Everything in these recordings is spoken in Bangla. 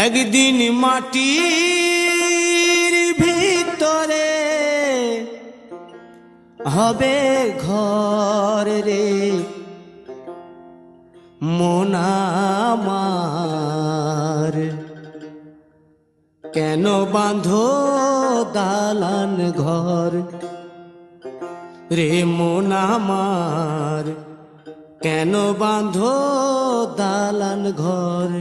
একদিন মাটির ভিতরে হবে ঘর রে মন আমার, কেন বাঁধো দালান ঘর রে মন আমার, কেন বাঁধো দালান ঘর।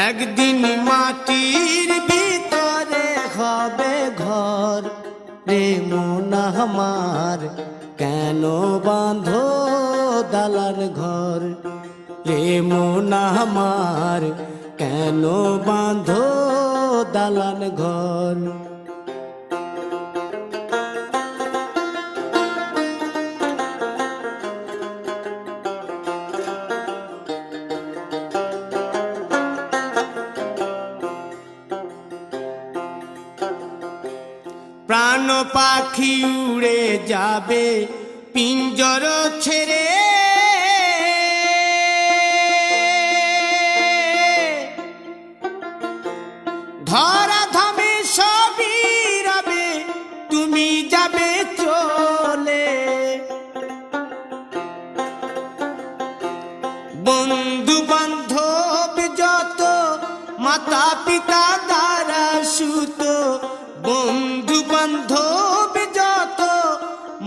একদিন মাটির ভিতরে হবে ঘর রে মন আমার, কেন বাঁধো দালান ঘর রে মন আমার, কেন বাঁধো দালান ঘর। প্রাণ পাখি উড়ে যাবে পিঞ্জর ছেড়ে, ধরা ধামে সবই রবে তুমি যাবে চলে। বন্ধু বান্ধব যত মাতা পিতা দ্বারা সুত, বন্ধু বান্ধব যত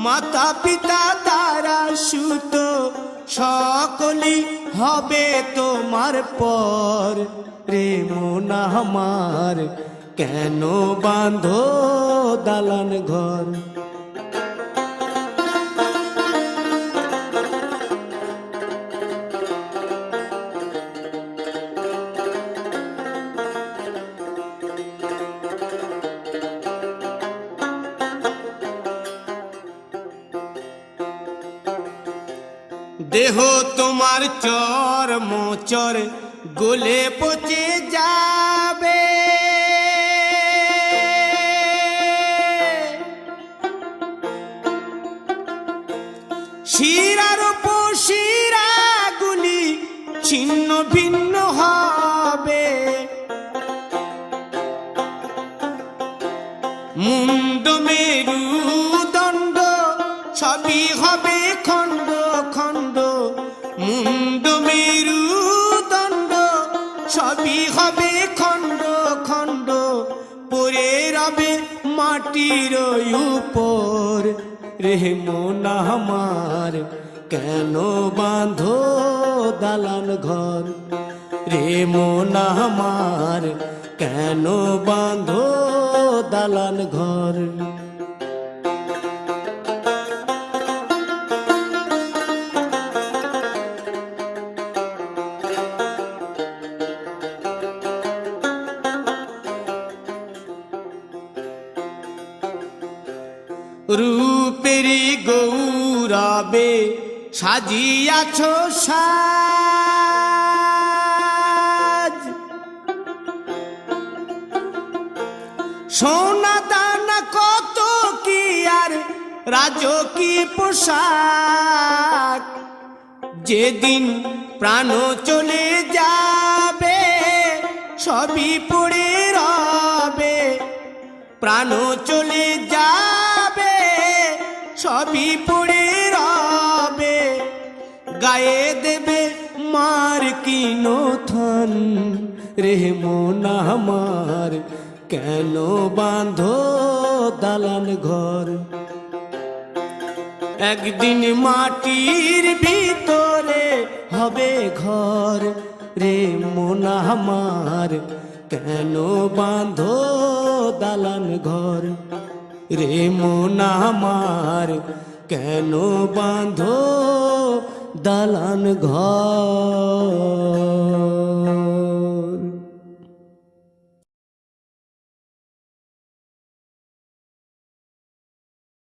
মাতা পিতা দ্বারা সুত, সকলই হবে তোমার পর রে মন আমার, কেন বাঁধো দালান ঘর। দেহ তোমার চর মোচর গলে পচে যাবে, শিরার উপশিরা গুলি ছিন্ন ভিন্ন হবে, মুন্ড মেরুদণ্ড সবই হবে খণ্ড খণ্ড, মুন্ড মেরুদণ্ড সবই হবে খণ্ড খণ্ড, পড়ে রবে মাটির উপর রে মন আমার, কেন বাঁধো দালান ঘর রে মন আমার, কেন বাঁধো দালান ঘর। রূপেরি গৌরবে সাজিয়াছ সাজ, সোনা দানা কত কি আর রাজকী পোশাক, যেদিন প্রাণ চলে যাবে সবই পড়ে রবে, প্রাণ চলে যাবে সবই পড়ে রবে, গায়ে দেবে মার কিনো থান রে মন আমার, কেন বাঁধো দালান ঘর। একদিন মাটির ভিতরে হবে ঘর রে মন আমার, কেন বাঁধো দালান ঘর রে মন আমার, কেন বাঁধো দালান ঘর।